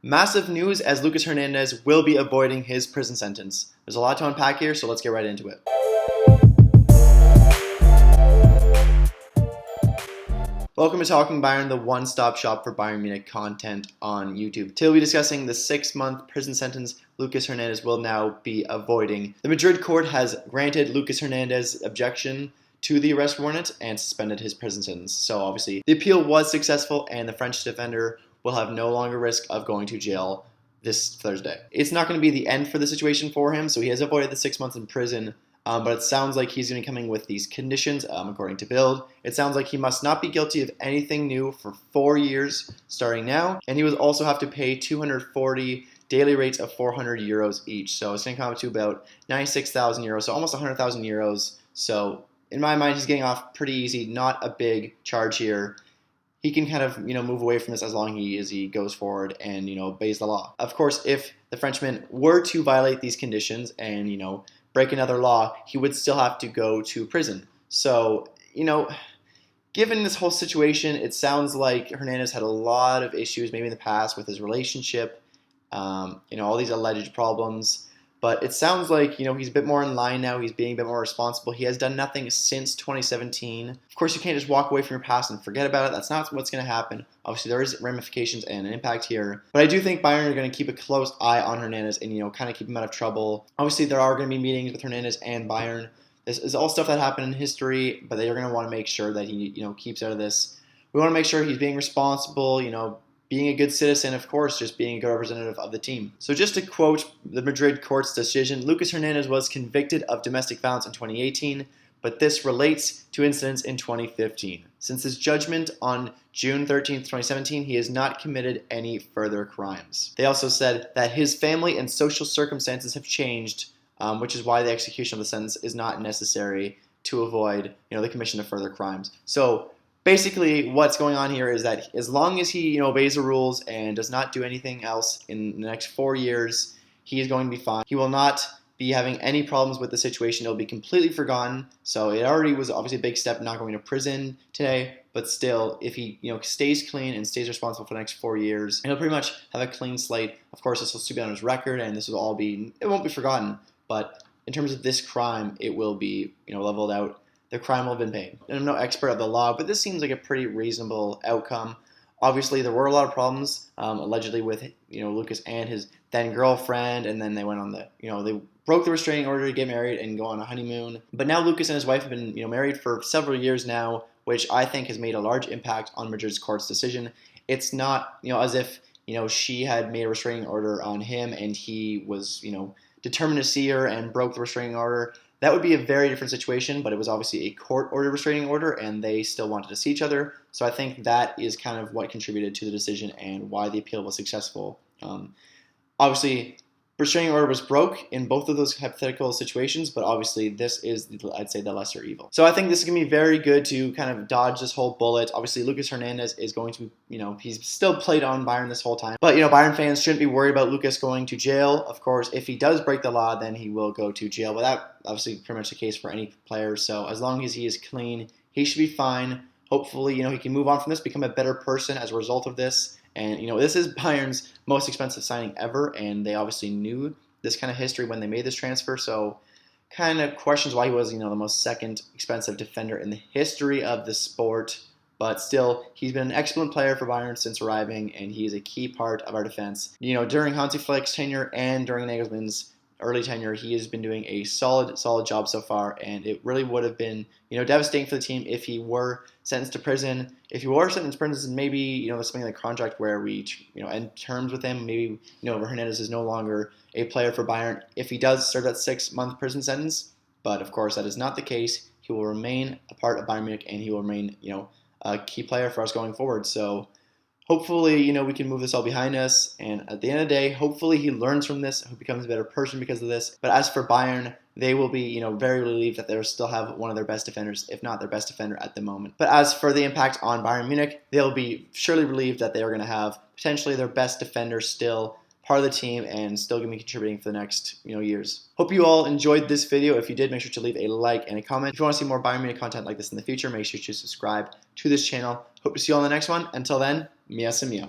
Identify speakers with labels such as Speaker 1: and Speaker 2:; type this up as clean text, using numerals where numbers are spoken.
Speaker 1: Massive news as Lucas Hernandez will be avoiding his prison sentence. There's a lot to unpack here, so let's get right into it. Welcome to Talking Bayern, the one-stop shop for Bayern Munich content on YouTube. Today we'll be discussing the 6-month prison sentence Lucas Hernandez will now be avoiding. The Madrid court has granted Lucas Hernandez's objection to the arrest warrant and suspended his prison sentence. So obviously the appeal was successful and the French defender will have no longer risk of going to jail this Thursday. It's not going to be the end for the situation for him, so he has avoided the 6 months in prison, but it sounds like he's going to be coming with these conditions, according to Bild. It sounds like he must not be guilty of anything new for 4 years starting now, and he will also have to pay 240 daily rates of 400 euros each. So it's going to come up to about 96,000 euros, so almost 100,000 euros. So in my mind, he's getting off pretty easy, not a big charge here. He can kind of, move away from this as long as he goes forward and, obeys the law. Of course, if the Frenchman were to violate these conditions and, break another law, he would still have to go to prison. So, given this whole situation, it sounds like Hernandez had a lot of issues maybe in the past with his relationship, all these alleged problems. But it sounds like, he's a bit more in line now. He's being a bit more responsible. He has done nothing since 2017. Of course, you can't just walk away from your past and forget about it. That's not what's going to happen. Obviously, there is ramifications and an impact here. But I do think Bayern are going to keep a close eye on Hernandez and, kind of keep him out of trouble. Obviously, there are going to be meetings with Hernandez and Bayern. This is all stuff that happened in history, but they are going to want to make sure that he, keeps out of this. We want to make sure he's being responsible, being a good citizen, of course, just being a good representative of the team. So just to quote the Madrid court's decision, Lucas Hernandez was convicted of domestic violence in 2018, but this relates to incidents in 2015. Since his judgment on June 13, 2017, he has not committed any further crimes. They also said that his family and social circumstances have changed, which is why the execution of the sentence is not necessary to avoid, the commission of further crimes. So basically, what's going on here is that as long as he obeys the rules and does not do anything else in the next 4 years, he is going to be fine. He will not be having any problems with the situation. It'll be completely forgotten. So it already was obviously a big step not going to prison today, but still, if he stays clean and stays responsible for the next 4 years, he'll pretty much have a clean slate. Of course, this will still be on his record, and this will all be, it won't be forgotten, but in terms of this crime, it will be leveled out. The crime will have been paid. And I'm no expert of the law, but this seems like a pretty reasonable outcome. Obviously, there were a lot of problems, allegedly with Lucas and his then girlfriend, and then they went on the they broke the restraining order to get married and go on a honeymoon. But now Lucas and his wife have been married for several years now, which I think has made a large impact on Madrid's court's decision. It's not as if she had made a restraining order on him and he was determined to see her and broke the restraining order. That would be a very different situation, but it was obviously a court-ordered restraining order, and they still wanted to see each other. So I think that is kind of what contributed to the decision and why the appeal was successful. Obviously, restraining order was broke in both of those hypothetical situations, but obviously this is, I'd say, the lesser evil. So I think this is going to be very good to kind of dodge this whole bullet. Obviously, Lucas Hernandez is going to, he's still played on Bayern this whole time. But, Bayern fans shouldn't be worried about Lucas going to jail. Of course, if he does break the law, then he will go to jail. But that obviously pretty much the case for any player. So as long as he is clean, he should be fine. Hopefully, he can move on from this, become a better person as a result of this. And, this is Bayern's most expensive signing ever, and they obviously knew this kind of history when they made this transfer, so kind of questions why he was, the most second expensive defender in the history of the sport. But still, he's been an excellent player for Bayern since arriving, and he is a key part of our defense. During Hansi Flick's tenure and during Nagelsmann's early tenure, he has been doing a solid job so far, and it really would have been, devastating for the team if he were sentenced to prison. If he were sentenced to prison, maybe, there's something in the contract where we, end terms with him. Maybe, Hernandez is no longer a player for Bayern if he does serve that 6-month prison sentence. But, of course, that is not the case. He will remain a part of Bayern Munich, and he will remain, a key player for us going forward. So hopefully, we can move this all behind us. And at the end of the day, hopefully he learns from this, he becomes a better person because of this. But as for Bayern, they will be, very relieved that they still have one of their best defenders, if not their best defender at the moment. But as for the impact on Bayern Munich, they'll be surely relieved that they are going to have potentially their best defender still part of the team and still going to be contributing for the next years. Hope you all enjoyed this video. If you did, make sure to leave a like and a comment. If you want to see more Bayern Munich content like this in the future, make sure to subscribe to this channel. Hope to see you all in the next one. Until then, mia se mia.